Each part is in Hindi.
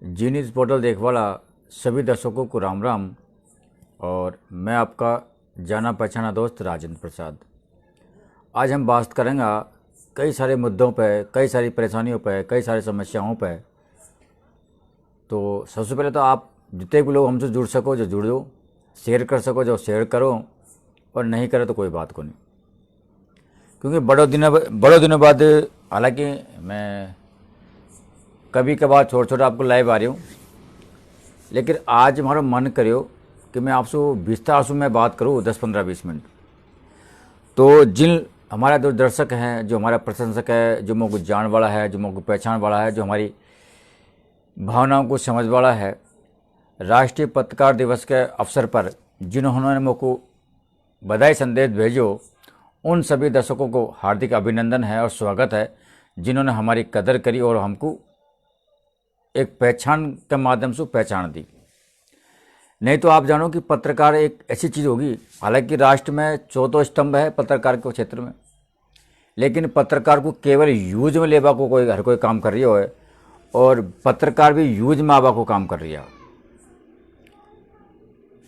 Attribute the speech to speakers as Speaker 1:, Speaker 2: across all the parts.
Speaker 1: जी न्यूज़ पोर्टल देख वाला सभी दर्शकों को राम राम। और मैं आपका जाना पहचाना दोस्त राजेंद्र प्रसाद। आज हम बात करेंगे कई सारे मुद्दों पर, कई सारी परेशानियों पर, कई सारी समस्याओं पर। तो सबसे पहले तो आप जितने भी लोग हमसे जुड़ सको जो जुड़ दो, शेयर कर सको जो शेयर करो, और नहीं करे तो कोई बात को नहीं। क्योंकि बड़े दिनों बाद, हालांकि मैं कभी कभार छोटे छोटे आपको लाइव आ रही हूँ, लेकिन आज हमारा मन करियो कि मैं आपसे विस्तार से मैं बात करूँ 10-15-20 मिनट। तो जिन हमारा जो दर्शक हैं, जो हमारा प्रशंसक है, जो मुझको जान वाला है, जो मुझको पहचान वाला है, जो हमारी भावनाओं को समझ वाला है, राष्ट्रीय पत्रकार दिवस के अवसर पर जिन्होंने मुझको बधाई संदेश भेजो, उन सभी दर्शकों को हार्दिक अभिनंदन है और स्वागत है, जिन्होंने हमारी कदर करी और हमको एक पहचान के माध्यम से पहचान दी। नहीं तो आप जानो कि पत्रकार एक ऐसी चीज़ होगी, हालांकि राष्ट्र में चौथा स्तंभ है पत्रकार के क्षेत्र में, लेकिन पत्रकार को केवल यूज में लेवा को हर कोई काम कर रही हो है, और पत्रकार भी यूज में आवा को काम कर रही है।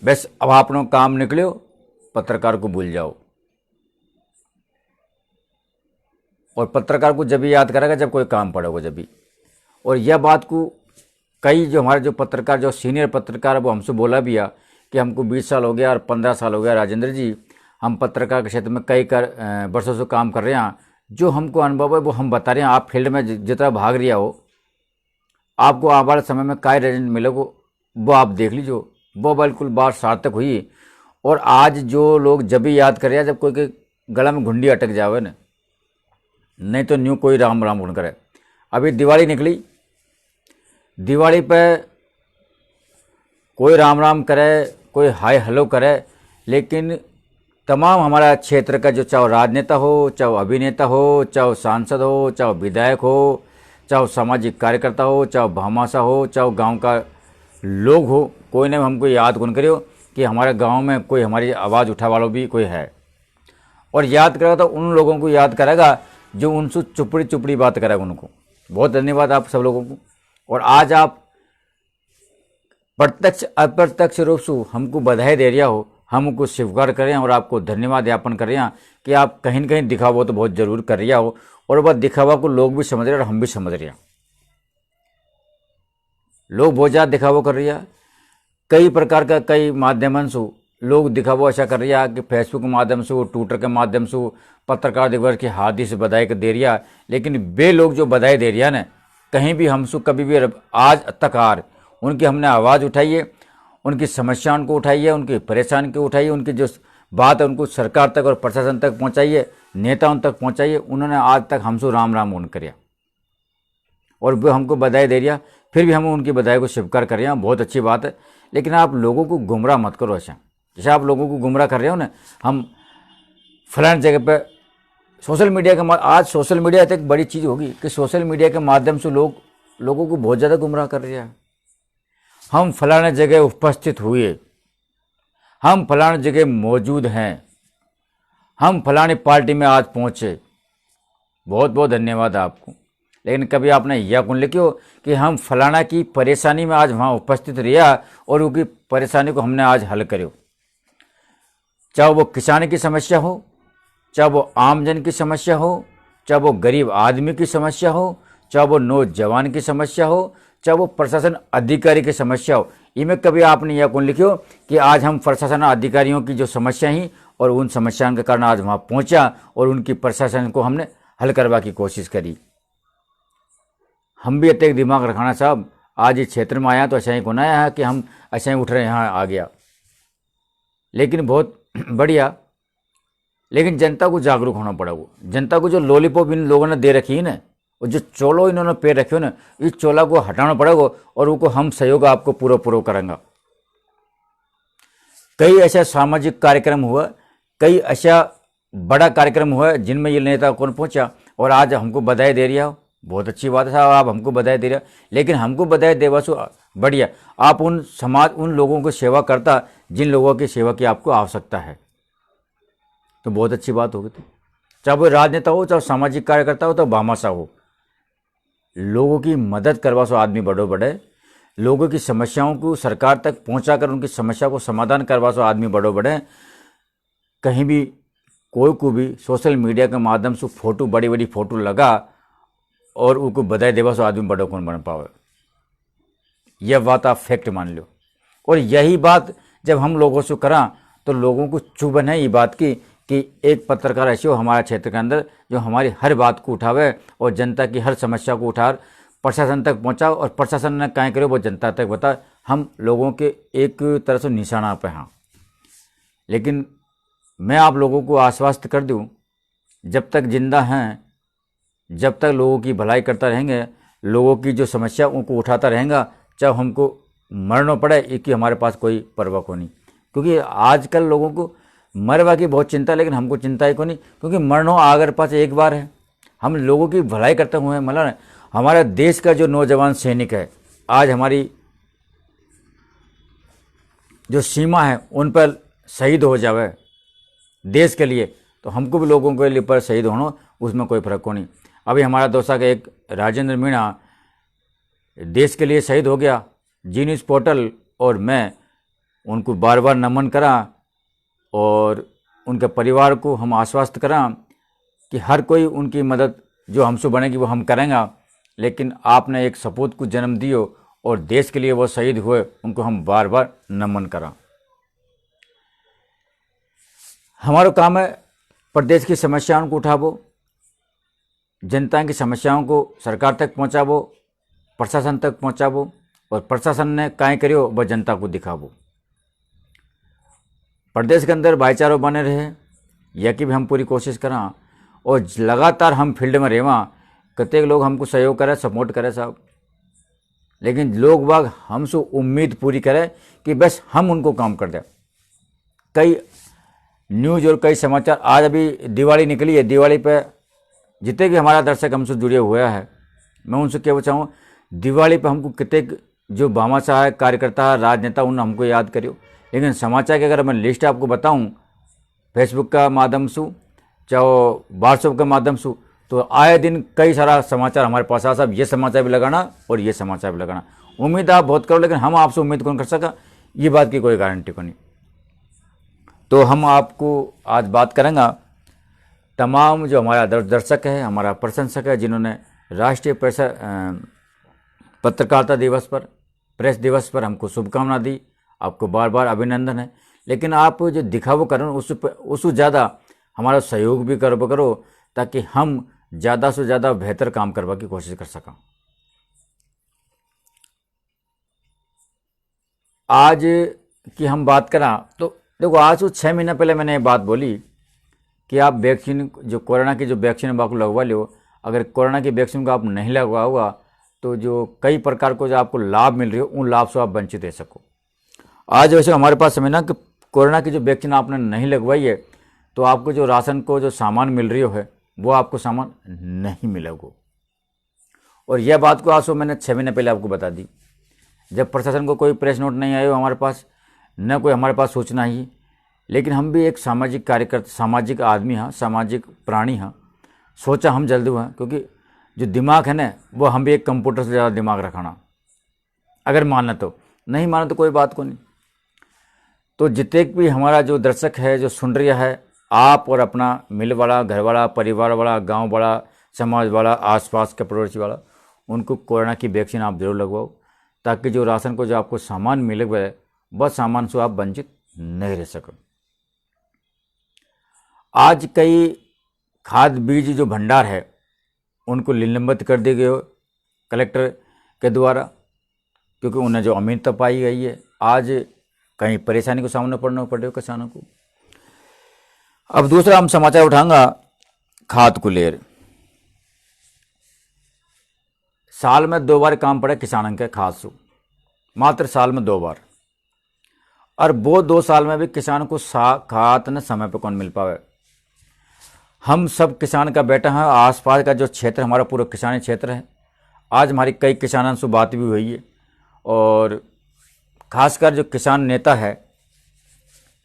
Speaker 1: बस अब आपनो काम निकलो, पत्रकार को भूल जाओ। और पत्रकार को जब भी याद करेगा जब कोई काम पड़ेगा जब भी। और यह बात को कई जो हमारे जो पत्रकार, जो सीनियर पत्रकार है, वो हमसे बोला भी है कि हमको 20 साल हो गया और 15 साल हो गया राजेंद्र जी, हम पत्रकार के क्षेत्र में कई वर्षों से काम कर रहे हैं। जो हमको अनुभव है वो हम बता रहे हैं। आप फील्ड में जितना भाग रिया हो, आपको आने वाले समय में क्या रिजल्ट मिलेगा वो आप देख लीजिए। वो बिल्कुल बात सार्थक हुई। और आज जो लोग जब भी याद कर रहे हैं जब कोई के गला में घुंडी अटक जावे ना, नहीं तो न्यू कोई राम राम गुण करे। अभी दिवाली निकली, दिवाली पे कोई राम राम करे, कोई हाय हेलो करे, लेकिन तमाम हमारा क्षेत्र का जो चाहे राजनेता हो, चाहे अभिनेता हो, चाहे सांसद हो, चाहे विधायक हो, चाहे सामाजिक कार्यकर्ता हो, चाहे भामाशा हो, चाहे गांव का लोग हो, कोई ने हमको याद कौन करियो कि हमारे गांव में कोई हमारी आवाज़ उठा वालों भी कोई है। और याद करेगा तो उन लोगों को याद करेगा जो उनसे चुपड़ी चुपड़ी बात करेगा उनको। बहुत धन्यवाद आप सब लोगों को। और आज आप प्रत्यक्ष अप्रत्यक्ष रूप से हमको बधाई दे रहा हो, हमको स्वीकार कर रहे हैं और आपको धन्यवाद ज्ञापन कर रहे हैं कि आप कहीं न कहीं दिखावा तो बहुत जरूर कर रहा हो। और वह दिखावा को लोग भी समझ रहे हैं और हम भी समझ रहे हैं। लोग बहुत ज़्यादा दिखावा कर रहा है, कई प्रकार का कई माध्यमों से लोग दिखावा ऐसा कर रहा है कि फेसबुक के माध्यम से, ट्विटर के माध्यम से पत्रकार दिवस की हार्दिक से बधाई दे रहा। लेकिन वे लोग जो बधाई दे रहा ना, कहीं भी हमसे कभी भी आज तक उनकी हमने आवाज़ उठाई है, उनकी समस्याओं को उठाई है, उनकी परेशानी को उठाई है, उनकी जो बात है उनको सरकार तक और प्रशासन तक पहुंचाई है, नेताओं तक पहुंचाई है। उन्होंने आज तक हमसे राम राम उन कर और वो हमको बधाई दे रहा, फिर भी हम उनकी बधाई को स्वीकार कर रहे हैं। बहुत अच्छी बात है। लेकिन आप लोगों को गुमराह मत करो ऐसा। जैसे आप लोगों को गुमराह कर रहे हो ना, हम फलानी जगह पे सोशल मीडिया के आज सोशल मीडिया तो एक बड़ी चीज़ होगी कि सोशल मीडिया के माध्यम से लोगों को बहुत ज़्यादा गुमराह कर रहे हैं। हम फलाने जगह उपस्थित हुए, हम फलाने जगह मौजूद हैं, हम फलानी पार्टी में आज पहुँचे, बहुत बहुत धन्यवाद आपको। लेकिन कभी आपने यह कौन लिखियो कि हम फलाना की परेशानी में आज वहाँ उपस्थित रहा और उनकी परेशानी को हमने आज हल करो। चाहे वो किसान की समस्या हो, चाहे वो आमजन की समस्या हो, चाहे वो गरीब आदमी की समस्या हो, चाहे वो नौजवान की समस्या हो, चाहे वो प्रशासन अधिकारी की समस्या हो, इनमें कभी आपने यह कौन लिखियो कि आज हम प्रशासन अधिकारियों की जो समस्या ही और उन समस्याओं के कारण आज वहाँ पहुँचा और उनकी प्रशासन को हमने हल करवा की कोशिश करी। हम भी इतने दिमाग रखाना साहब, आज इस क्षेत्र में आया तो ऐसा ही कौन आया है कि हम ऐसा ही उठ रहे यहाँ आ गया। लेकिन बहुत बढ़िया, लेकिन जनता को जागरूक होना पड़ेगा। जनता को जो लॉलीपॉप इन लोगों ने दे रखी है ना, और जो चोलो इन्होंने पे रखे हो ना, इस चोला को हटाना पड़ेगा और उनको हम सहयोग आपको पूरा करेंगे। कई ऐसा सामाजिक कार्यक्रम हुआ, कई ऐसा बड़ा कार्यक्रम हुआ जिनमें ये नेता कौन पहुंचा और आज हमको बधाई दे रहा हो। बहुत अच्छी बात है साहब, आप हमको बधाई दे रहे हो। लेकिन हमको बधाई देवा सो बढ़िया, आप उन समाज उन लोगों को सेवा करता जिन लोगों की सेवा की आपको आवश्यकता है, तो बहुत अच्छी बात होगी। तो चाहे वो राजनेता हो, चाहे सामाजिक कार्यकर्ता हो, तो भामाशा हो, लोगों की मदद करवा सो आदमी बड़ो बड़े। लोगों की समस्याओं को सरकार तक पहुंचाकर उनकी समस्या को समाधान करवा सो आदमी बड़ो बढ़े। कहीं भी कोई को भी सोशल मीडिया के माध्यम से फोटो बड़ी बड़ी फोटो लगा और उनको बधाई देवा सो आदमी बड़ो कौन बन पावे। यह बात आप फैक्ट मान लो। और यही बात जब हम लोगों से करा तो लोगों को चुभन है ये बात की कि एक पत्रकार ऐसे हो हमारे क्षेत्र के अंदर जो हमारी हर बात को उठावे और जनता की हर समस्या को उठा प्रशासन तक पहुंचाओ और प्रशासन ने क्या करे वो जनता तक बता। हम लोगों के एक तरह से निशाना पे हाँ, लेकिन मैं आप लोगों को आश्वस्त कर दूं, जब तक जिंदा हैं, जब तक लोगों की भलाई करता रहेंगे, लोगों की जो समस्या उनको उठाता रहेगा, चाहे हमको मरना पड़े, इसकी हमारे पास कोई परवाह को नहीं। क्योंकि आजकल लोगों को मरवा की बहुत चिंता, लेकिन हमको चिंता ही को नहीं, क्योंकि मरना अगर पास एक बार है। हम लोगों की भलाई करते हुए मतलब हमारा देश का जो नौजवान सैनिक है आज हमारी जो सीमा है उन पर शहीद हो जावे देश के लिए, तो हमको भी लोगों के लिए पर शहीद होना उसमें कोई फर्क को नहीं। अभी हमारा दोस्त का एक राजेंद्र मीणा देश के लिए शहीद हो गया, जी न्यूज़ पोर्टल, और मैं उनको बार बार नमन करा और उनके परिवार को हम आश्वस्त करा कि हर कोई उनकी मदद जो हमसे बनेगी वो हम करेंगे। लेकिन आपने एक सपूत को जन्म दियो और देश के लिए वो शहीद हुए, उनको हम बार बार नमन करा। हमारा काम है प्रदेश की समस्याओं को उठावो, जनता की समस्याओं को सरकार तक पहुंचावो, प्रशासन तक पहुंचावो, और प्रशासन ने काय करियो वह जनता को दिखावो। प्रदेश के अंदर भाईचारा बने रहे यह की भी हम पूरी कोशिश करा, और लगातार हम फील्ड में रहेवा। कतेक लोग हमको सहयोग करे, सपोर्ट करे साहब, लेकिन लोग बाग हमसे उम्मीद पूरी करे कि बस हम उनको काम कर दें। कई न्यूज़ और कई समाचार, आज अभी दिवाली निकली है, दिवाली पे जितने भी हमारा दर्शक हमसे जुड़े हुए हैं, मैं उनसे क्या चाहूँ, दिवाली पे हमको कितने जो भामाशाह है, कार्यकर्ता, राजनेता, उन हमको याद करियो। लेकिन समाचार की अगर मैं लिस्ट आपको बताऊं फेसबुक का माध्यम से, चाहे व्हाट्सएप के माध्यम से, तो आए दिन कई सारा समाचार हमारे पास आ, साहब ये समाचार भी लगाना और ये समाचार भी लगाना। उम्मीद आप बहुत करो, लेकिन हम आपसे उम्मीद कौन कर सका, ये बात की कोई गारंटी को नहीं। तो हम आपको आज बात करेंगे तमाम जो हमारा दर्शक है, हमारा प्रशंसक है, जिन्होंने राष्ट्रीय पत्रकारिता दिवस पर, प्रेस दिवस पर हमको शुभकामना दी। आपको बार बार अभिनंदन है। लेकिन आप जो दिखावो करो उससे ज़्यादा हमारा सहयोग भी करो ताकि हम ज़्यादा से ज़्यादा बेहतर काम करवा की कोशिश कर सकें। आज की हम बात करा तो देखो, आज से 6 महीना पहले मैंने ये बात बोली कि आप वैक्सीन, जो कोरोना की जो वैक्सीन आपको लगवा लो, अगर कोरोना की वैक्सीन को आप नहीं लगवा हुआ तो जो कई प्रकार को जो आपको लाभ मिल रही हो उन लाभ से आप वंचित रह सको। आज वैसे हमारे पास समय ना कि कोरोना की जो वैक्सीन आपने नहीं लगवाई है तो आपको जो राशन को जो सामान मिल रही है वो आपको सामान नहीं मिलेगा। और यह बात को आज से मैंने 6 महीने पहले आपको बता दी, जब प्रशासन को कोई प्रेस नोट नहीं आया हमारे पास, न कोई हमारे पास सूचना ही। लेकिन हम भी एक सामाजिक कार्यकर्ता, सामाजिक आदमी हैं, सामाजिक प्राणी हैं। सोचा हम जल्दी हुआ, क्योंकि जो दिमाग है ना वो हम भी एक कंप्यूटर से ज़्यादा दिमाग रखाना, अगर मानना तो, नहीं माना तो कोई बात को नहीं। तो जितने भी हमारा जो दर्शक है, जो सुन रहा है, आप और अपना मिल वाला, घर वाला, परिवार वाला, गांव वाला, समाज वाला, आसपास के पड़ोसी वाला, उनको कोरोना की वैक्सीन आप जरूर लगवाओ, ताकि जो राशन को जो आपको सामान मिले हुए बस सामान से आप वंचित नहीं रह सको। आज कई खाद बीज जो भंडार है उनको निलंबित कर दिए गए कलेक्टर के द्वारा, क्योंकि उन्हें जो अमीनता पाई गई है। आज कहीं परेशानी को सामना पड़ना पड़े किसानों को। अब दूसरा हम समाचार उठाऊंगा खाद को लेकर। साल में 2 बार काम पड़े किसानों के खाद से, मात्र साल में 2 बार, और वो 2 साल में भी किसान को खाद न समय पर कौन मिल पावे। हम सब किसान का बेटा है, आसपास का जो क्षेत्र हमारा पूरा किसानी क्षेत्र है। आज हमारी कई किसानों से बात भी हुई है, और खासकर जो किसान नेता है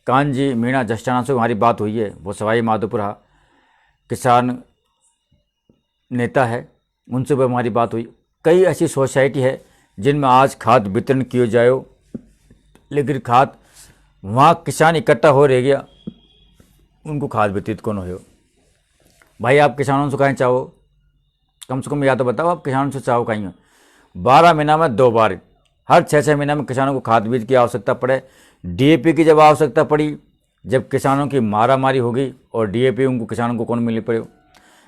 Speaker 1: कानजी मीणा जस्टाना से हमारी बात हुई है। वो सवाई माधोपुरा किसान नेता है, उनसे भी हमारी बात हुई। कई ऐसी सोसाइटी है जिनमें आज खाद वितरण किए जाए, लेकिन खाद वहाँ किसान इकट्ठा हो रह गया, उनको खाद वितरित कौन हो। भाई आप किसानों से कहीं चाहो, कम से कम या तो बताओ आप किसानों से चाहो कहीं 12 महीना में 2 बार, हर 6-6 महीना में किसानों को खाद बीज की आवश्यकता पड़े। डीएपी की जब आवश्यकता पड़ी, जब किसानों की मारामारी होगी और डीएपी उनको किसानों को कौन मिल पड़े।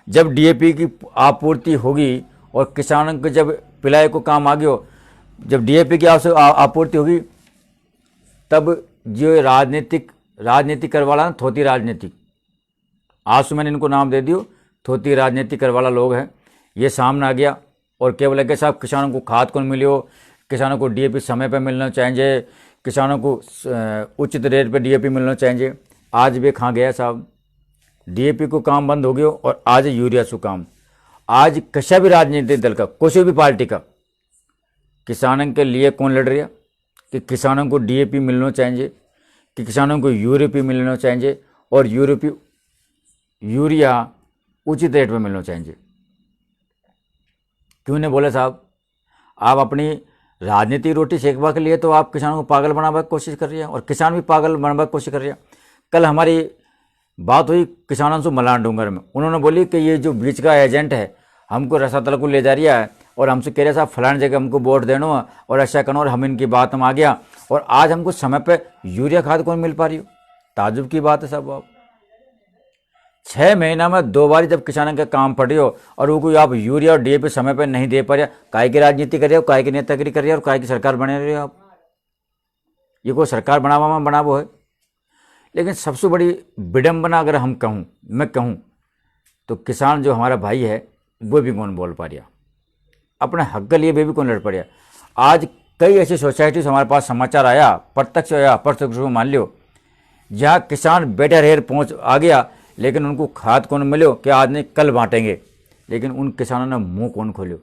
Speaker 1: जब डीएपी की आपूर्ति होगी और किसानों को जब पिलाए को काम आ गया, जब डीएपी की आपूर्ति होगी, तब जो राजनीति करवाला ना, थोती राजनीति, आज तो मैंने इनको नाम दे दियो, थोती राजनीति करवाला लोग हैं, ये सामने आ गया और केवल है कि साहब किसानों को खाद कौन मिलियो, किसानों को डीएपी समय पर मिलना चाहिए, किसानों को उचित रेट पे डीएपी मिलना चाहिए। आज भी कहाँ गया साहब, डीएपी को काम बंद हो गया और आज यूरिया से काम। आज किसी भी राजनीतिक दल का, किसी भी पार्टी का किसानों के लिए कौन लड़ रहा कि किसानों को डीएपी मिलना चाहिए, कि किसानों को यूरिया मिलना चाहिए और यूरिया उचित रेट में मिलना चाहिए। क्यों नहीं बोले साहब, आप अपनी राजनीतिक रोटी सेकवा के लिए तो आप किसानों को पागल बनाने की कोशिश कर रही है और किसान भी पागल बनाने की कोशिश कर रही है। कल हमारी बात हुई किसानों से मलान डूंगर में, उन्होंने बोली कि ये जो बीच का एजेंट है हमको रसातल को ले जा रहा है और हमसे कह रहे साहब फलाने जगह हमको वोट देना और ऐसा करना, और हम इनकी बात में आ गया और आज हमको समय पे यूरिया खाद कौन मिल पा रही हो। ताजुब की बात है साहब। आप 6 महीना में 2 बार जब किसानों का काम पड़ रही हो और वो कोई आप यूरिया और डीएपी समय पर नहीं दे पा रहे, काय की राजनीति कर रहे हो, काय की नेतागिरी कर रहे हो और काय की सरकार बने रहे हो आप। ये कोई सरकार बनावो है। लेकिन सबसे बड़ी विडंबना अगर मैं कहूँ तो किसान जो हमारा भाई है वो भी कौन बोल पा रहा, अपने हक के लिए भी कौन लड़ पा रहा। आज कई ऐसी सोसाइटी से हमारे पास समाचार आया, प्रत्यक्ष या अप्रत्यक्ष मान लियो, जहाँ किसान बेटा रेर पहुँच आ गया, लेकिन उनको खाद कौन मिलो कि आज नहीं कल बांटेंगे, लेकिन उन किसानों ने मुंह कौन खोलो।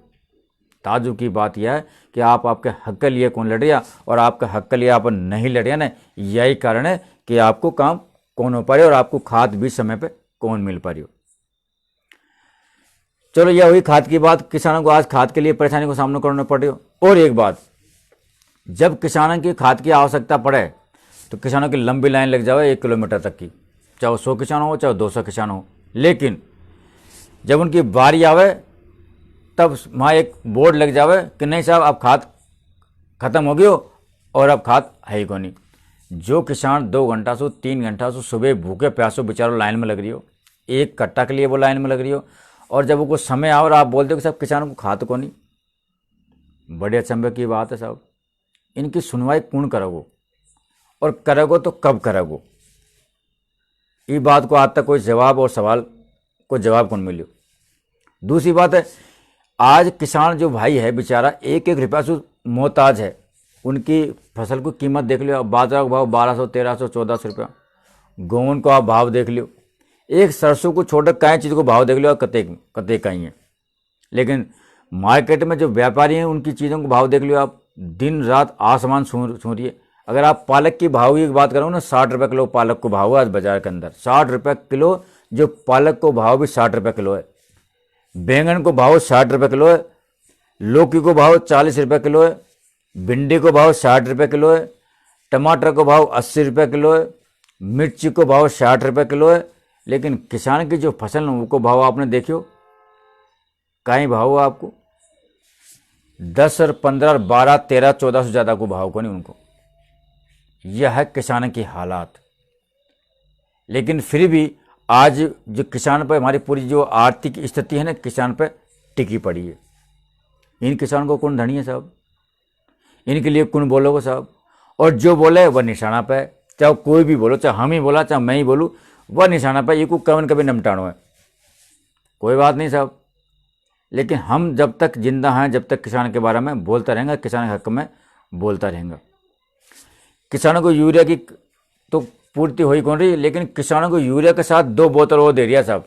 Speaker 1: ताजुब की बात यह है कि आप आपके हक के लिए कौन लड़ रहा और आपके हक के लिए आप नहीं लड़ रहे ना, यही कारण है कि आपको काम कौन हो पा रही और आपको खाद भी समय पे कौन मिल पा रही हो। चलो यह हुई खाद की बात, किसानों को आज खाद के लिए परेशानी को सामना करना पड़ रही हो। और एक बात, जब किसानों की खाद की आवश्यकता पड़े तो किसानों की लंबी लाइन लग जाए 1 किलोमीटर तक की, चाहे 100 किसान हो चाहे 200 किसान हो, लेकिन जब उनकी बारी आवे तब वहाँ एक बोर्ड लग जावे कि नहीं साहब अब खाद खत्म हो गयो और अब खाद है ही कोनी। जो किसान 2 घंटा से 3 घंटा से सुबह भूखे प्यासों बेचारों लाइन में लग रही हो, एक कट्टा के लिए वो लाइन में लग रही हो, और जब वो समय आओ और आप बोलते हो कि साहब किसानों को खाद कोनी, बड़े अचंभे की बात है साहब। इनकी सुनवाई कौन करोगो और करोगो तो कब करोगो। ये बात को आज तक कोई जवाब और सवाल को जवाब कौन मिलो। दूसरी बात है, आज किसान जो भाई है बेचारा 1-1 रुपया से मोहताज है। उनकी फसल की कीमत देख लो, बाजरा का भाव 1200, 1300, 1400 रुपया, गेहूं को आप भाव देख लो, एक सरसों को छोड़कर कई चीज़ को भाव देख लो, कते कहीं है। लेकिन मार्केट में जो व्यापारी हैं उनकी चीज़ों को भाव देख लो आप, दिन रात आसमान छू रही है। अगर आप पालक की भाव की बात करो ना, 60 रुपये किलो पालक को भाव है आज बाजार के अंदर, 60 रुपये किलो, जो पालक को भाव भी 60 रुपये किलो है, बैंगन को भाव 60 रुपये किलो है, लौकी को भाव 40 रुपये किलो है, भिंडी को भाव 60 रुपये किलो है, टमाटर को भाव 80 रुपये किलो है, मिर्ची को भाव 60 रुपये किलो है। लेकिन किसान की जो फसल है उसको भाव आपने देखियो कहीं भाव हो आपको 10 और 15 और 12, 13, 14 से ज़्यादा को भाव को नहीं उनको। यह है किसान की हालात। लेकिन फिर भी आज जो किसान पर हमारी पूरी जो आर्थिक स्थिति है ना, किसान पर टिकी पड़ी है। इन किसानों को कौन धनी है साहब, इनके लिए कौन बोलोगे साहब। और जो बोले वह निशाना पे, चाहे कोई भी बोलो, चाहे हम ही बोला चाहे मैं ही बोलूँ, वह निशाना पे ये को कभी निपटानो है, कोई बात नहीं साहब। लेकिन हम जब तक जिंदा हैं, जब तक किसान के बारे में बोलता रहेंगे, किसान के हक में बोलता रहेंगे। किसानों को यूरिया की तो पूर्ति हो ही कौन रही, लेकिन किसानों को यूरिया के साथ 2 बोतल वो दे रहा साहब।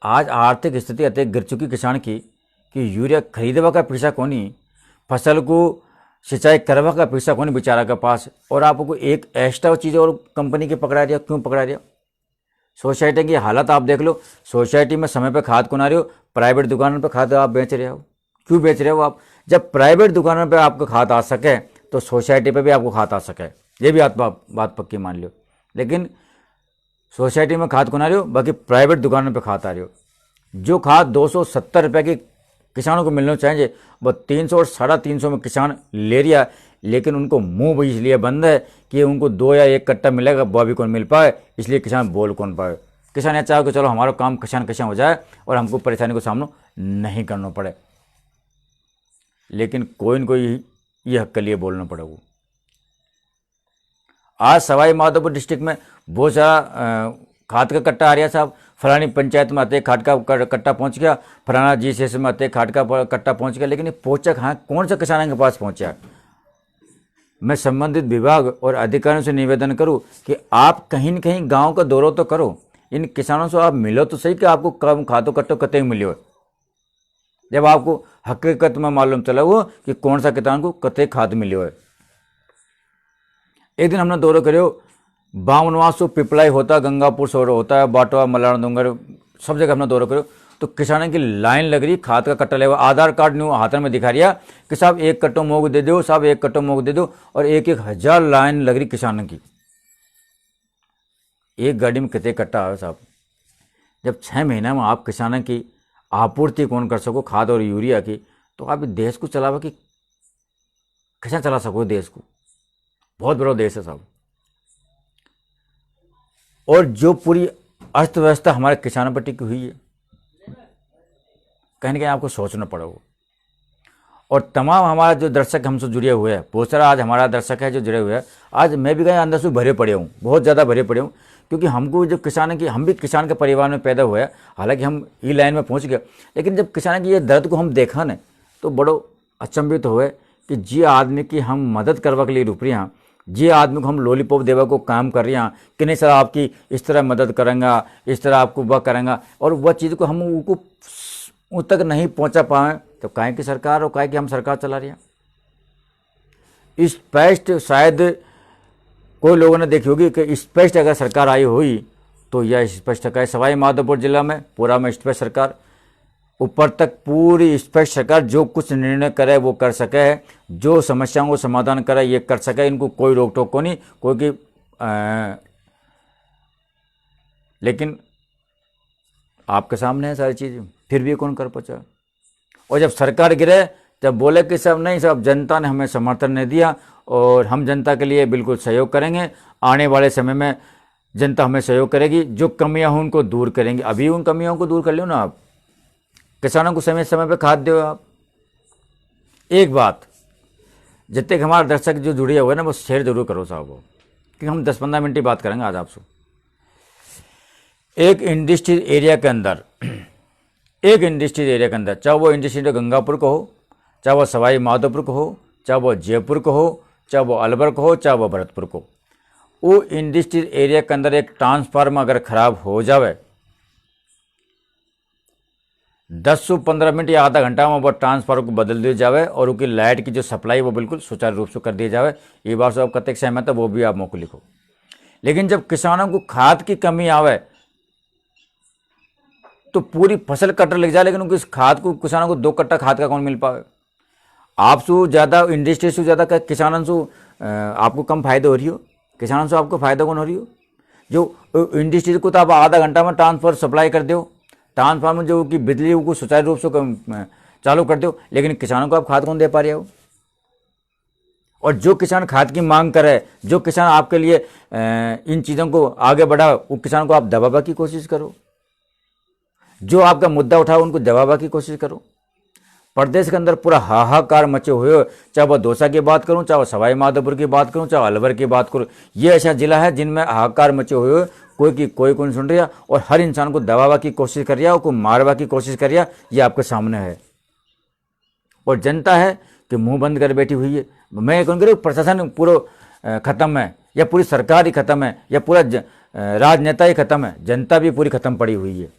Speaker 1: आज आर्थिक स्थिति अत्यधिक गिर चुकी किसान की कि यूरिया खरीदवा का पैसा कोनी, फसल को सिंचाई करवा का पैसा कोनी बेचारा के पास, और आपको एक एक्स्ट्रा चीज़ और कंपनी की पकड़ा दिया। क्यों पकड़ा दिया? सोसाइटी की हालत आप देख लो, सोसाइटी में समय पे खाद को ना रहे हो, प्राइवेट दुकानों पे खाद आप बेच रहे हो। क्यों बेच रहे हो आप? जब प्राइवेट दुकानों पे आपको खाद आ सके तो सोसाइटी पे भी आपको खाद आ सके, ये भी बात पक्की मान लो। लेकिन सोसाइटी में खाद को ना रहे हो, बाकी प्राइवेट दुकानों पे खाद आ रहे हो। जो खाद 270 रुपये की किसानों को मिलना चाहिए वो 300 और 350 में किसान ले रिया, लेकिन उनको मुंह भी इसलिए बंद है कि उनको 2 या 1 कट्टा मिलेगा, वो भी कौन मिल पाए, इसलिए किसान बोल कौन पाए। किसान यह चाहे कि चलो हमारा काम किसान हो जाए और हमको परेशानी को सामना नहीं करना पड़े, लेकिन कोई न कोई ये हक के लिए बोलना पड़ेगा। आज सवाई माधोपुर डिस्ट्रिक्ट में बहुत सारा खाद का कट्टा आ रहा साहब, फलानी पंचायत में आते खाद का कट्टा पहुंच गया, फलाना GCS में आते खाद का कट्टा पहुंच गया, लेकिन ये पहुंचा कहाँ, कौन सा किसानों के पास पहुंचा? मैं संबंधित विभाग और अधिकारियों से निवेदन करूं कि आप कहीं न कहीं गांव का दौरा तो करो, इन किसानों से आप मिलो तो सही कि आपको कम खादों कट्टो कतई मिले हो। जब आपको हकीकत में मालूम चला हो कि कौन सा किसान को कतई खाद मिले हो। एक दिन हमने दौरा करो, बामनवास से पिपलाई होता, गंगापुर से होता है, बाटवा, मलाड़, डूंगर, सब जगह हमने दौरा करो तो किसानों की लाइन लग रही, खाद का कट्टा लेवा, आधार कार्ड न्यू हाथ में दिखा रिया कि साहब 1 कट्टो मोग दे दो, साहब 1 कट्टो मोग दे दो, और 1,000 लाइन लग रही किसानों की। एक गाड़ी में कितने कट्टा आवे साहब? जब 6 महीने में आप किसानों की आपूर्ति कौन कर सको खाद और यूरिया की, तो आप देश को चलावा कि कैसे चला सको देश को? बहुत बड़ा देश है साहब। और जो पूरी अर्थव्यवस्था हमारे किसानों पर टिकी हुई है, कहीं ना कहीं आपको सोचना पड़ेगा। और तमाम हमारा जो दर्शक हमसे जुड़े हुए हैं, बहुत सारा आज हमारा दर्शक है जो जुड़े हुए हैं, आज मैं भी कहीं अंदर से भरे पड़े हूँ, बहुत ज़्यादा भरे पड़े हूँ, क्योंकि हमको जब किसान की, हम भी किसान के परिवार में पैदा हुए, हालांकि हम ई लाइन में पहुँच गए, लेकिन जब किसान की ये दर्द को हम देखा न तो बड़ो अचंभित हुए कि जी आदमी की हम मदद करवा के लिए रुक रहे हैं, जी आदमी को हम लॉलीपॉप देवा को काम कर रहे हैं कि नहीं सर आपकी इस तरह मदद करेंगे, इस तरह आपको वह करेंगे, और वह चीज़ को हम उनको उन तक नहीं पहुंचा पाए तो काहे की सरकार और काहे की हम सरकार चला रही है। स्पष्ट शायद कोई लोगों ने देखी होगी कि स्पष्ट अगर सरकार आई हुई तो यह स्पष्ट है सवाई माधोपुर जिला में पूरा में स्पष्ट सरकार, ऊपर तक पूरी स्पष्ट सरकार जो कुछ निर्णय करे वो कर सके, जो समस्याओं को समाधान करे ये कर सके, इनको कोई रोक टोक को नहीं कोई की लेकिन आपके सामने है सारी चीज़, फिर भी कौन कर पहुँचा। और जब सरकार गिरे जब बोले कि सब नहीं, सब जनता ने हमें समर्थन नहीं दिया और हम जनता के लिए बिल्कुल सहयोग करेंगे, आने वाले समय में जनता हमें सहयोग करेगी, जो कमियां हों उनको दूर करेंगे। अभी उन कमियों को दूर कर लो ना आप, किसानों को समय समय पे खाद दो आप। एक बात जितने हमारे दर्शक जो जुड़े हुए ना वो शेयर जरूर करो साहब, क्योंकि हम 10-15 मिनट ही बात करेंगे आज आपसे। एक इंडस्ट्रियल एरिया के अंदर, चाहे वो इंडस्ट्रियल गंगापुर को हो, चाहे वो सवाई माधोपुर को हो, चाहे वो जयपुर को हो, चाहे वो अलवर को हो, चाहे वो भरतपुर को, वो इंडस्ट्रियल एरिया के अंदर एक ट्रांसफार्मर अगर खराब हो जावे 10 से 15 मिनट या आधा घंटा में वो ट्रांसफार्मर को बदल दिया जावे और उनकी लाइट की जो सप्लाई वो बिल्कुल सुचारू रूप से कर दिया जावे। ये बात से आप कतई सहमत है वो भी आप मौके लिखो। लेकिन जब किसानों को खाद की कमी आवे तो पूरी फसल कटर लग जाए, लेकिन उनकी खाद को किसानों को 2 कट्टा खाद का कौन मिल पावे। आपसे ज़्यादा इंडस्ट्री से ज़्यादा किसानों से आपको कम फायदा हो रही हो, किसानों से आपको फायदा कौन हो रही हो। जो इंडस्ट्री को तो आप आधा घंटा में ट्रांसफर सप्लाई कर दो, ट्रांसफार्मर जो कि बिजली को सुचारू रूप से चालू कर दो, लेकिन किसानों को आप खाद कौन दे पा रहे हो। और जो किसान खाद की मांग करे, जो किसान आपके लिए इन चीज़ों को आगे बढ़ाओ, वो किसान को आप दबावा की कोशिश करो, जो आपका मुद्दा उठाओ उनको दबावा की कोशिश करो। प्रदेश के अंदर पूरा हाहाकार मचे हुए, चाहे वह दौसा की बात करूं, चाहे वह सवाई माधोपुर की बात करूं, चाहे अलवर की बात करूं, ये ऐसा जिला है जिनमें हाहाकार मचे हुए, कोई नहीं सुन रहा और हर इंसान को दबावा की कोशिश कर रहा है, कोई मारवा की कोशिश कर रहा है। ये आपके सामने है और जनता है कि मुंह बंद कर बैठी हुई है। मैं कौन करूँ, प्रशासन पूरा खत्म है या पूरी सरकार ही खत्म है या पूरा राजनेता ही खत्म है, जनता भी पूरी खत्म पड़ी हुई है।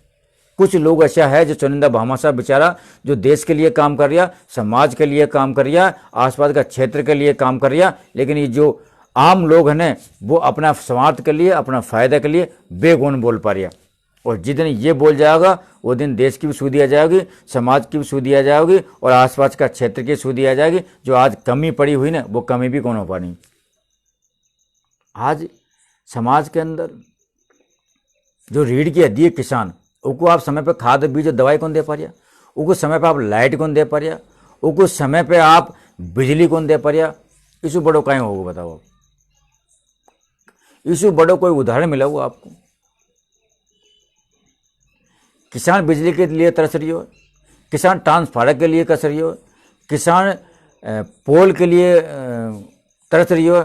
Speaker 1: कुछ लोग ऐसा है जो चुनिंदा भामाशाह बेचारा जो देश के लिए काम कर रहा, समाज के लिए काम कर रहा, आसपास का क्षेत्र के लिए काम कर रहा, लेकिन ये जो आम लोग हैं वो अपना स्वार्थ के लिए, अपना फायदा के लिए बेगुन बोल पा रहा। और जिस दिन ये बोल जाएगा वो दिन देश की भी सूधी आ जाएगी, समाज की भी सूधी आ जाएगी और आसपास का क्षेत्र की सूधी आ जाएगी। जो आज कमी पड़ी हुई ना वो कमी भी कौन हो पानी। आज समाज के अंदर जो रीढ़ की हड्डी है किसान, उनको आप समय पे खाद बीज दवाई कौन दे पा रहा, उनको समय पे आप लाइट कौन दे पा रहा, उनको समय पे आप बिजली कौन दे पा रहा। इसु बड़ो कहीं होगा बताओ आप, इसु बड़ो कोई उदाहरण मिला हुआ आपको। किसान बिजली के लिए तरस रही हो, किसान ट्रांसफार्मर के लिए कस रही हो, किसान पोल के लिए तरस रही हो।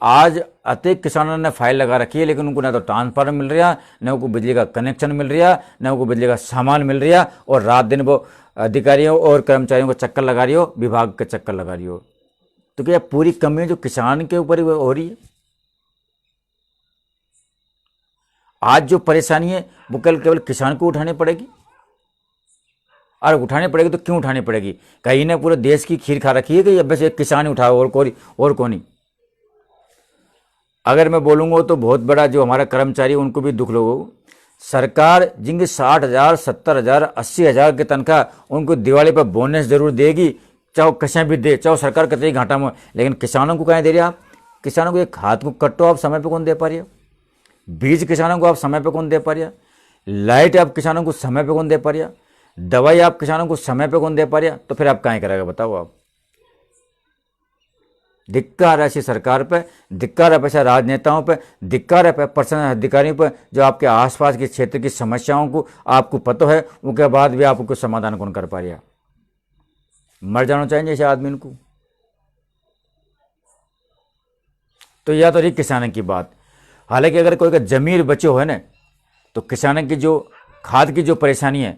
Speaker 1: आज अतिक किसानों ने फाइल लगा रखी है, लेकिन उनको ना तो ट्रांसफार्मर मिल रहा, न उनको बिजली का कनेक्शन मिल रहा, न उनको बिजली का सामान मिल रहा। और रात दिन वो अधिकारियों और कर्मचारियों को चक्कर लगा रही हो, विभाग के चक्कर लगा रही हो। तो क्या पूरी कमी जो किसान के ऊपर ही हो रही है। आज जो परेशानी है वो केवल किसान को उठानी पड़ेगी। और उठानी पड़ेगी तो क्यों उठानी पड़ेगी? कहीं ने पूरे देश की खीर खा रखी है कि बस एक किसान ही उठाओ और कौन ही। अगर मैं बोलूँगा तो बहुत बड़ा जो हमारा कर्मचारी उनको भी दुख लोगों। सरकार जिनकी 60,000, 70,000, 80,000 की तनख्वाह, उनको दिवाली पर बोनस जरूर देगी, चाहे कहीं भी दे, चाहे सरकार कतई घाटा में। लेकिन किसानों को कहीं दे रहे आप? किसानों को एक खाद को कट्टो आप समय पे कौन दे पा रही है? बीज किसानों को आप समय पे कौन दे पा रही है? लाइट आप किसानों को समय पे कौन दे पा रही है? दवाई आप किसानों को समय पे कौन दे पा रही है? तो फिर आप कहीं करेगा बताओ आप। धिक्कार है ऐसी सरकार पे, धिक्कार है ऐसे राजनेताओं पे, धिक्कार है प्रशासन अधिकारियों पे जो आपके आसपास के क्षेत्र की समस्याओं को आपको पता है, उसके बाद भी आपको समाधान कौन कर पा रहा। मर जाना चाहिए ऐसे आदमी को। तो यह तो रही किसानों की बात। हालांकि अगर कोई का जमीर बचे हो है ना, तो किसानों की जो खाद की जो परेशानी है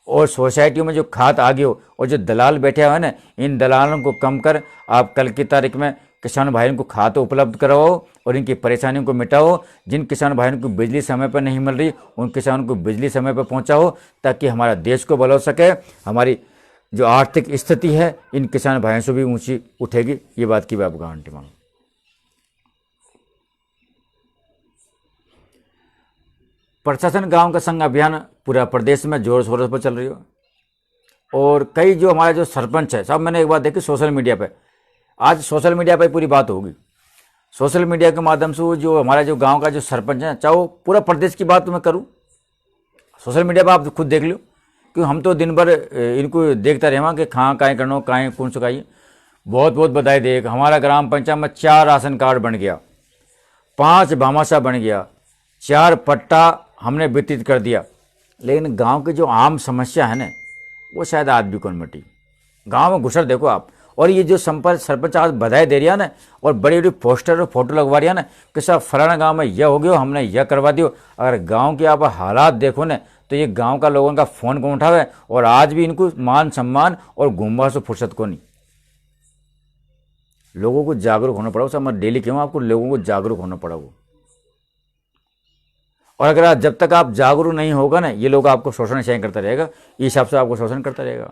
Speaker 1: और सोसाइटियों में जो खाद आ गई हो और जो दलाल बैठे हुए हैं ना, इन दलालों को कम कर आप कल की तारीख में किसान भाइयों को खाद उपलब्ध कराओ और इनकी परेशानियों को मिटाओ। जिन किसान भाइयों को बिजली समय पर नहीं मिल रही उन किसानों को बिजली समय पर पहुंचाओ, ताकि हमारा देश को बल हो सके। हमारी जो आर्थिक स्थिति है इन किसान भाइयों से भी ऊँची उठेगी। ये बात की मैं आपको गारंटी मांगू। प्रशासन गांव का संघ अभियान पूरा प्रदेश में जोर शोर पर चल रही हो। और कई जो हमारे जो सरपंच है, सब मैंने एक बात देखी सोशल मीडिया पे, आज सोशल मीडिया पे पूरी बात होगी। सोशल मीडिया के माध्यम से वो जो हमारा जो गांव का जो सरपंच है, चाहे वो पूरा प्रदेश की बात मैं करूँ, सोशल मीडिया पर आप खुद देख लो, क्योंकि हम तो दिन भर इनको देखता रहे कि कहाँ काएँ करना काएँ कौन सुखाइए। बहुत बहुत बधाई दे, हमारा ग्राम पंचायत में 4 राशन कार्ड बन गया, 5 भामाशाह बन गया, 4 पट्टा हमने वितरित कर दिया। लेकिन गांव की जो आम समस्या है ना, वो शायद आज भी कौन मटी। गांव में घुसर देखो आप, और ये जो सरपंच आज बधाई दे रहा है ना, और बड़ी बड़ी पोस्टर और फोटो लगवा रही है ना कि सब फलाना गांव में यह हो गया, हमने यह करवा दियो। अगर गांव के आप हालात देखो ना, तो ये गांव का लोगों का फोन कौन उठावे, और आज भी इनको मान सम्मान और घूमवा से फुर्सत को नहीं। लोगों को जागरूक होना पड़ेगा। सब मैं डेली कहूँ आपको, लोगों को जागरूक होना पड़ेगा। और अगर जब तक आप जागरूक नहीं होगा ना, ये लोग आपको शोषण शायद करता रहेगा, इस हिसाब से आपको शोषण करता रहेगा।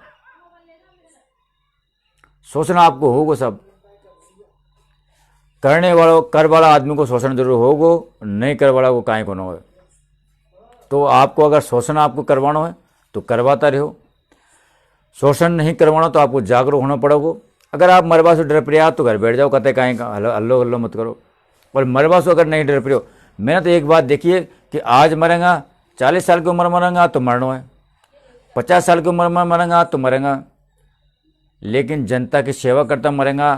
Speaker 1: शोषण आपको होगा, सब करने वालों कर वाला आदमी को शोषण जरूर होगा, नहीं कर वाला को काहे को न हो। तो आपको अगर शोषण आपको करवाना है तो करवाता रहो, शोषण नहीं करवाना तो आपको जागरूक होना पड़ेगा। अगर आप मरबा से डर पड़े तो घर बैठ जाओ, कहते काहे का हल्लो हल्लो मत करो। और मरबा से अगर नहीं डर पड़े हो, मैंने तो एक बात देखी है कि आज मरेंगा, 40 साल की उम्र मरेंगा तो मरना है, 50 साल की उम्र में मरेंगा तो मरेंगा, लेकिन जनता की सेवा करता मरेंगा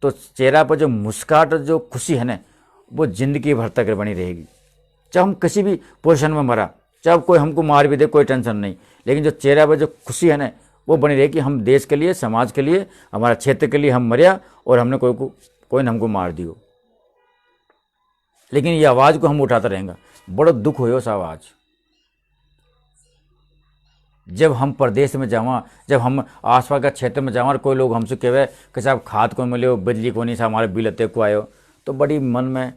Speaker 1: तो चेहरा पर जो मुस्कान और जो खुशी है ना, वो जिंदगी भर तक बनी रहेगी। चाहे हम किसी भी पोजीशन में मरा, चाहे कोई हमको मार भी दे, कोई टेंशन नहीं, लेकिन जो चेहरा पर जो खुशी है ना, वो बनी रहेगी कि हम देश के लिए, समाज के लिए, हमारा क्षेत्र के लिए हम मरिया और हमने कोई ने हमको मार दियो। लेकिन ये आवाज़ को हम उठाता रहेंगे। बड़ा दुख हो उस आवाज़। जब हम प्रदेश में जावा, जब हम आसपास का क्षेत्र में जावा और कोई लोग हमसे कहे कि साहब खाद को मिले, बिजली को नहीं, साहब हमारे बिल अत्ते को आयो, तो बड़ी मन में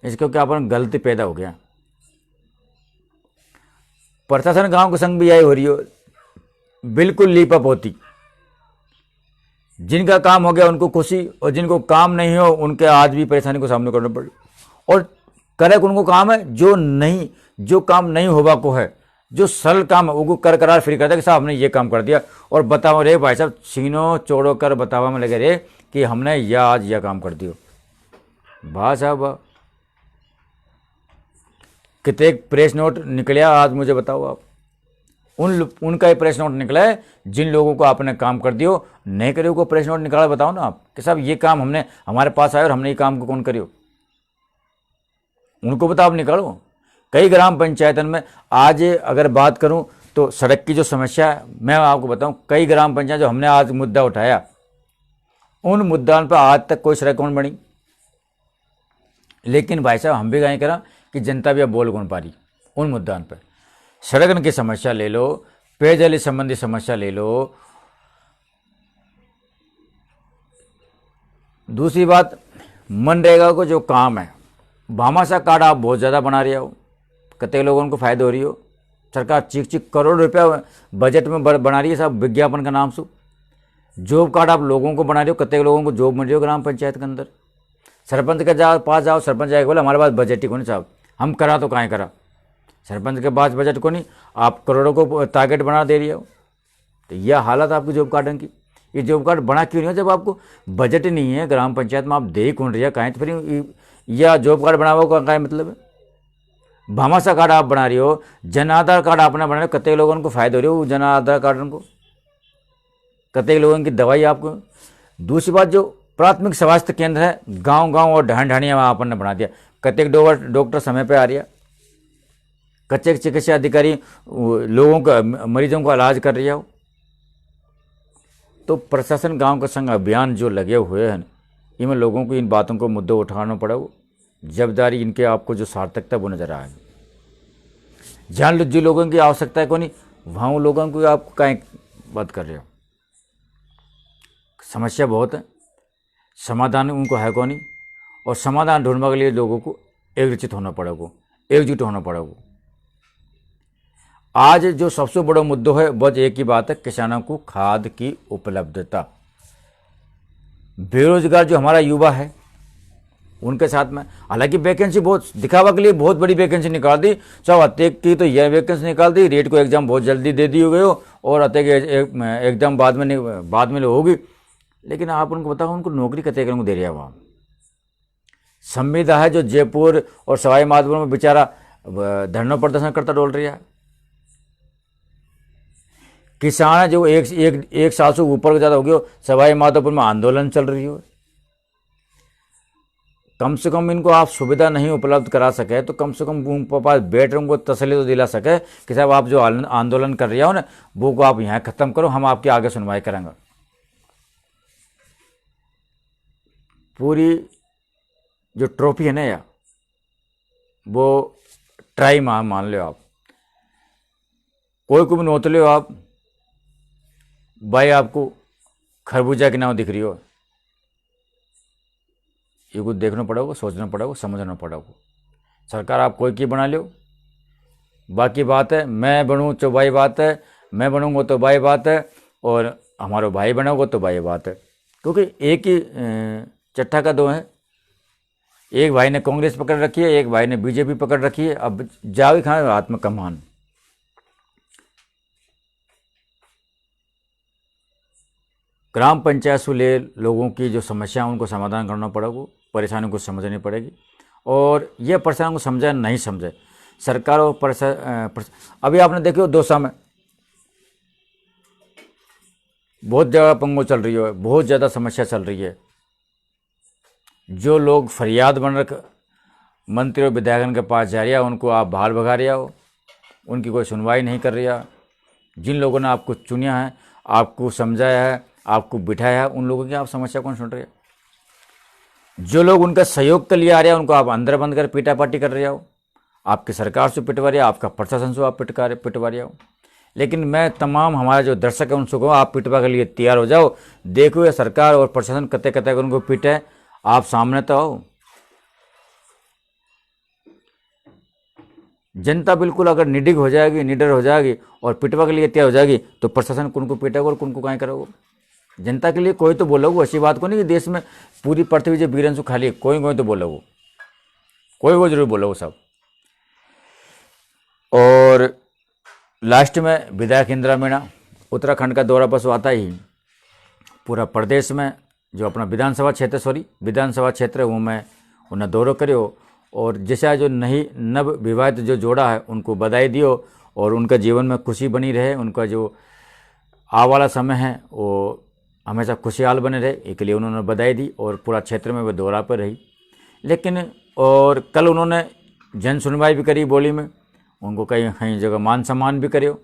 Speaker 1: इसके क्या अपन गलती पैदा हो गया। प्रशासन गांव के संग भी यही हो रही हो, बिल्कुल लीपअप होती जिनका काम हो गया उनको खुशी, और जिनको काम नहीं हो उनके आज भी परेशानी को सामने करना पड़े। और करे उनको काम है जो काम नहीं होगा को है, जो सरल काम है वो कर करार फ्री करता है कि साहब हमने ये काम कर दिया, और बताओ रे भाई साहब सीनो चोड़ो कर बतावा में लगे रे कि हमने यह आज यह काम कर दियो। वाह साहब वाह, कितने प्रेस नोट निकलिया आज मुझे बताओ आप। उनका ही प्रेस नोट निकला है जिन लोगों को आपने काम कर दियो, नहीं करियो को प्रेस नोट निकाला बताओ ना आप कि साहब ये काम हमने हमारे पास आया और हमने ये काम को कौन करियो, उनको बताओ आप निकालो। कई ग्राम पंचायतन में आज अगर बात करूं तो सड़क की जो समस्या है, मैं आपको बताऊं कई ग्राम पंचायत जो हमने आज मुद्दा उठाया उन मुद्दाओं पर आज तक कोई सड़क कौन बनी। लेकिन भाई साहब हम भी कहीं करा कि जनता भी अब बोल कौन पा रही उन मुद्दाओं पर। सड़क की समस्या ले लो, पेयजल संबंधी समस्या ले लो, दूसरी बात मनरेगा को जो काम है भामाशाह कार्ड आप बहुत ज़्यादा बना रहे हो, कई लोगों को फायदा हो रही हो। सरकार चिक करोड़ रुपया बजट में बना रही है साहब विज्ञापन का नाम से। जॉब कार्ड आप लोगों को बना रहे हो, कई लोगों को जॉब मिल रही हो ग्राम पंचायत के अंदर। सरपंच के पास जाओ, सरपंच जाएगा बोले हमारे पास बजट ही को नहीं साहब, हम करा तो कहाँ करा, सरपंच के पास बजट को नहीं, आप करोड़ों को टारगेट बना दे रही हो। तो यह हालत आपकी जॉब कार्ड की। ये जॉब कार्ड बना क्यों नहीं हो जब आपको बजट नहीं है ग्राम पंचायत में, आप दे कौन रही है कहीं, तो फिर यह जॉब कार्ड बनावा का क्या मतलब है। भामाशाह कार्ड आप बना रही हो, जन आधार कार्ड आपने बना रहे हो, कई लोगों को फायदा हो रही हो जन आधार कार्ड को, कई लोगों की दवाई आपको। दूसरी बात जो प्राथमिक स्वास्थ्य केंद्र है गांव गांव और ढान ढानिया में आपने बना दिया, कई डॉक्टर समय पे आ रही है, कच्चे चिकित्सा अधिकारी लोगों का मरीजों का इलाज कर रही है। तो प्रशासन गांव का संग अभियान जो लगे हुए हैं इनमें लोगों को इन बातों को मुद्दे उठाना पड़ा, जवाबदारी इनके आपको जो सार्थकता वो नजर आए। जान लो जो लोगों की आवश्यकता है को नहीं वहाँ लोगों को आप कहीं बात कर रहे हो। समस्या बहुत है, समाधान उनको है को नहीं, और समाधान ढूंढने के लिए लोगों को एकजुट होना पड़ेगा। आज जो सबसे बड़ा मुद्दा है बस एक ही बात है, किसानों को खाद की उपलब्धता। बेरोजगार जो हमारा युवा है उनके साथ में, हालांकि वैकेंसी बहुत दिखावा के लिए बहुत बड़ी वैकेंसी निकाल दी, सब अत्येक की तो यह वैकेंसी निकाल दी, रेट को एग्जाम बहुत जल्दी दे दी गए हो और अत्येक एग्जाम बाद में होगी। लेकिन आप उनको बताओ उनको नौकरी कतई को दे रही है वहाँ। संविदा है जो जयपुर और सवाई माधोपुर में बेचारा धरना प्रदर्शन करता डोल रही है। किसान है जो एक साल से ऊपर ज़्यादा हो गया, सवाई माधोपुर में आंदोलन चल रही हो। कम से कम इनको आप सुविधा नहीं उपलब्ध करा सके तो कम से कम उनके पास बैठ रहे उनको तसल्ली तो दिला सके कि साहब आप जो आंदोलन कर रहे हो ना वो को आप यहाँ खत्म करो, हम आपकी आगे सुनवाई करेंगे। पूरी जो ट्रॉफी है ना यार वो ट्राई मान लो आप, कोई को भी नोत लो आप भाई, आपको खरबूजा के नाम दिख रही हो, ये कुछ देखना पड़ेगा, सोचना पड़ेगा, समझना पड़ेगा। सरकार आप कोई की बना लो, बाकी बात है मैं बनूँ तो भाई बात है, मैं बनूँगा तो भाई बात है, और हमारा भाई बनोगे तो भाई बात है। क्योंकि एक ही चट्टा का दो है, एक भाई ने कांग्रेस पकड़ रखी है, एक भाई ने बीजेपी पकड़ रखी है, अब जाओ खाए हाथ में कमान। ग्राम पंचायत से ले लोगों की जो समस्या उनको समाधान करना पड़ेगा, परेशानियों को समझनी पड़ेगी, और यह परेशानियों को समझे नहीं समझे सरकार और अभी आपने देखो दौसा में बहुत ज़्यादा पंगो चल रही है, बहुत ज़्यादा समस्या चल रही है। जो लोग फरियाद बन रख मंत्री और विधायकों के पास जा रहा उनको आप बाहर भगा रहे हो, उनकी कोई सुनवाई नहीं कर रही है। जिन लोगों ने आपको चुनिया है, आपको समझाया है, आपको बिठाया है, उन लोगों की आप समस्या कौन सुन रहे हो। जो लोग उनका सहयोग के लिए आ रहे हैं उनको आप अंदर बंद कर पीटा पाटी कर रहे हो, आपकी सरकार से पिटवा रहे हो, आपका प्रशासन से आप पिटवा रहे हो। लेकिन मैं तमाम हमारा जो दर्शक है उनसे कहूँ आप पिटवा के लिए तैयार हो जाओ, देखो ये सरकार और प्रशासन कते कते उनको पीटे, आप सामने तो आओ। जनता बिल्कुल अगर निडर हो जाएगी और पिटवा के लिए तैयार हो जाएगी तो प्रशासन कुन को पीटेगा और कुन को कहीं करोगे। जनता के लिए कोई तो बोला वो, ऐसी बात को नहीं कि देश में पूरी पृथ्वी जो बीरन सु खाली है, कोई कोई तो बोला वो, कोई जरूर बोला वो सब। और लास्ट में विधायक इंदिरा मीणा उत्तराखंड का दौरा बस आता ही पूरा प्रदेश में जो अपना विधानसभा क्षेत्र है वो मैं उन्हें दौरो करियो। और जैसा जो नहीं नव विवाहित जो जोड़ा है उनको बधाई दियो और उनका जीवन में खुशी बनी रहे, उनका जो आ वाला समय है वो हमेशा खुशहाल बने रहे, एक लिए उन्होंने बधाई दी। और पूरा क्षेत्र में वो दौरा पर रही। लेकिन और कल उन्होंने जन सुनवाई भी करी बोली में, उनको कहीं कहीं जगह मान सम्मान भी करियो।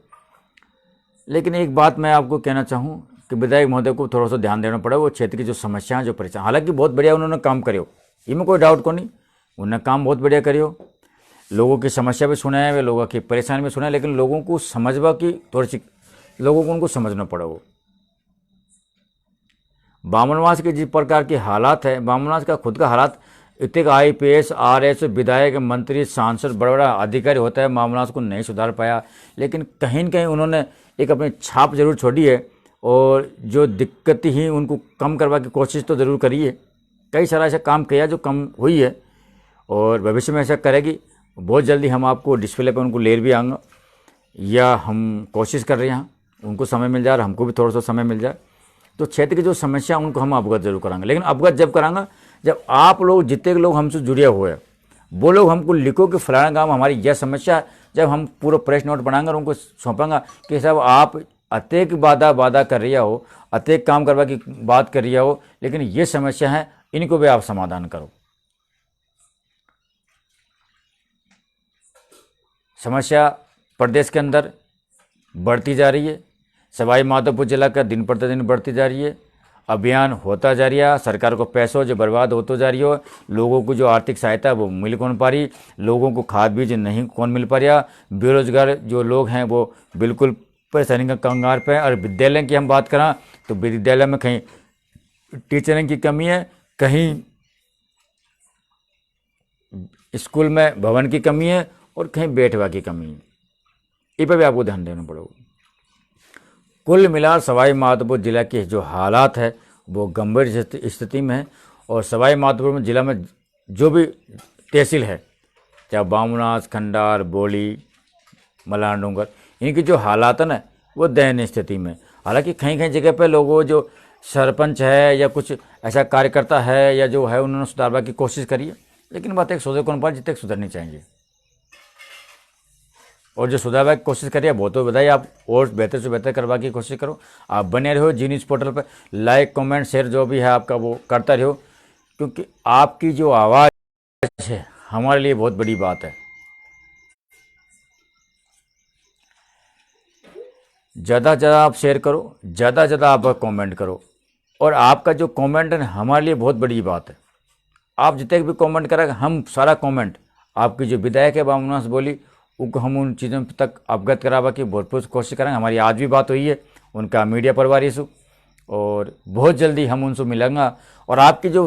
Speaker 1: लेकिन एक बात मैं आपको कहना चाहूँ कि विधायक महोदय को थोड़ा सा ध्यान देना पड़ा, वो क्षेत्र की जो समस्याएं जो परेशान, हालांकि बहुत बढ़िया उन्होंने काम करियो, इनमें कोई डाउट को नहीं, उन्होंने काम बहुत बढ़िया करियो, लोगों की समस्या भी सुना है, वे लोगों की परेशानी भी सुना है। लेकिन लोगों को समझवा की थोड़ी सी, लोगों को उनको समझना पड़ा। वो बामनवास के जिस प्रकार के हालात है, बामनवास का खुद का हालात, इतने IPS RS विधायक मंत्री सांसद बड़ा बड़ा अधिकारी होता है, बामनवास को नहीं सुधार पाया। लेकिन कहीं न कहीं उन्होंने एक अपनी छाप जरूर छोड़ी है और जो दिक्कत ही उनको कम करवा की कोशिश तो ज़रूर करी है। कई सारा ऐसा काम किया जो कम हुई है और भविष्य में ऐसा करेगी। बहुत जल्दी हम आपको डिस्प्ले पर उनको ले भी आएंगे, या हम कोशिश कर रहे हैं उनको समय मिल जाए और हमको भी थोड़ा सा समय मिल जाए तो क्षेत्र की जो समस्या उनको हम अवगत जरूर कराएंगे। लेकिन अवगत जब कराएंगे जब आप लोग जितने लोग हमसे जुड़े हुए हैं वो लोग हमको लिखो कि फलाना गाँव हमारी यह समस्या है। जब हम पूरा प्रेस नोट बनाएंगे और उनको सौंपेंगे कि साहब आप अत्येक वादा कर रही हो, अत्येक काम करवा की बात कर रही हो, लेकिन ये समस्या है, इनको भी आप समाधान करो। समस्या प्रदेश के अंदर बढ़ती जा रही है, सवाई माधोपुर जिला का दिन प्रतिदिन बढ़ती जा रही है, अभियान होता जा रहा है, सरकार को पैसों जो बर्बाद होता जा रही हो, लोगों को जो आर्थिक सहायता है वो मिल कौन पा रही, लोगों को खाद बीज नहीं कौन मिल पा रहा, बेरोजगार जो लोग हैं वो बिल्कुल परेशानी का कंगार पे। और विद्यालय की हम बात करें तो विद्यालय में कहीं टीचरों की कमी है, कहीं स्कूल में भवन की कमी है और कहीं बैठवा की कमी है। इस पर भी आपको ध्यान देना पड़ेगा। कुल मिलाकर सवाई माधोपुर जिला के जो हालात है वो गंभीर स्थिति में है। और सवाई माधोपुर जिला में जो भी तहसील है, चाहे बामनास, खंडार, बोली, मलान डूंगर, इनकी जो हालात है ना वो दयनीय स्थिति में। हालांकि कहीं कहीं जगह पे लोगों जो सरपंच है या कुछ ऐसा कार्यकर्ता है या जो है उन्होंने सुधारवा की कोशिश करी है, लेकिन बात एक सोचे कौन पास जितने सुधरनी चाहिए। और जो सुधारवा की कोशिश करिए बहुत तो बधाई, आप और बेहतर से बेहतर करवा की कोशिश करो। आप बने रहो जी न्यूज़ पोर्टल पर, लाइक कमेंट शेयर जो भी है आपका वो करता रहो, क्योंकि आपकी जो आवाज़ है हमारे लिए बहुत बड़ी बात है। ज़्यादा से ज़्यादा आप शेयर करो, ज़्यादा से ज़्यादा आप कमेंट करो, और आपका जो कमेंट है हमारे लिए बहुत बड़ी बात है। आप जितने भी कमेंट करेंगे हम सारा कमेंट आपकी जो विधायक है बामनवास बोली उनको हम उन चीज़ों तक अवगत करावा की भरपूर कोशिश करेंगे। हमारी आज भी बात हुई है उनका मीडिया परिवार से, और बहुत जल्दी हम उनसे मिलेंगे। और आपकी जो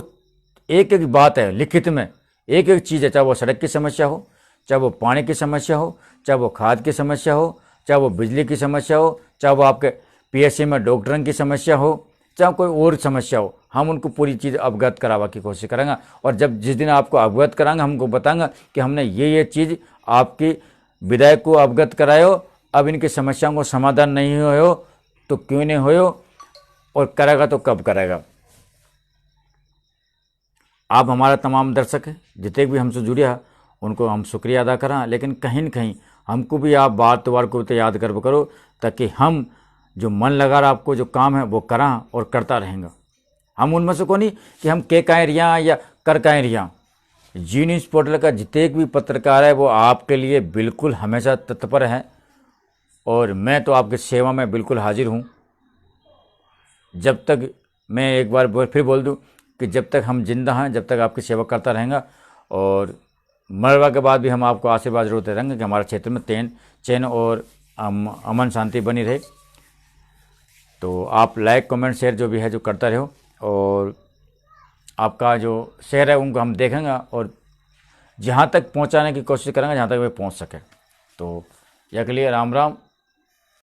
Speaker 1: एक एक बात है लिखित में, एक एक चीज़ है, चाहे वो सड़क की समस्या हो, चाहे वो पानी की समस्या हो, चाहे वो खाद की समस्या हो, चाहे वो बिजली की समस्या हो, चाहे वो आपके PSC में डॉक्टरों की समस्या हो, चाहे कोई और समस्या हो, हम उनको पूरी चीज़ अवगत करावा की कोशिश करेंगे। और जब जिस दिन आपको अवगत कराएंगे हमको बताएंगे कि हमने ये चीज़ आपकी विधायक को अवगत करायो, अब इनकी समस्याओं को समाधान नहीं हो तो क्यों नहीं हो, और करेगा तो कब करेगा। आप हमारा तमाम दर्शक है जितने भी हमसे जुड़े हैं उनको हम शुक्रिया अदा करें, लेकिन कहीं न कहीं हमको भी आप बार को तो याद कर करो, ताकि हम जो मन लगा रहा आपको जो काम है वो करा और करता रहेंगे। हम उनमें से को नहीं कि हम के काएँ रिया या कर काएँ रिया। जी न्यूज़ पोर्टल का जितने भी पत्रकार है वो आपके लिए बिल्कुल हमेशा तत्पर है, और मैं तो आपकी सेवा में बिल्कुल हाजिर हूँ। जब तक मैं एक बार फिर बोल दूँ कि जब तक हम जिंदा हैं जब तक आपकी सेवा करता रहेंगे, और मरवा के बाद भी हम आपको आशीर्वाद जरूर दे रहेंगे कि हमारे क्षेत्र में चैन और अमन शांति बनी रहे। तो आप लाइक कमेंट शेयर जो भी है जो करता रहो, और आपका जो शेयर है उनको हम देखेंगे और जहाँ तक पहुँचाने की कोशिश करेंगे जहाँ तक वे पहुँच सके। तो यह के लिए राम राम।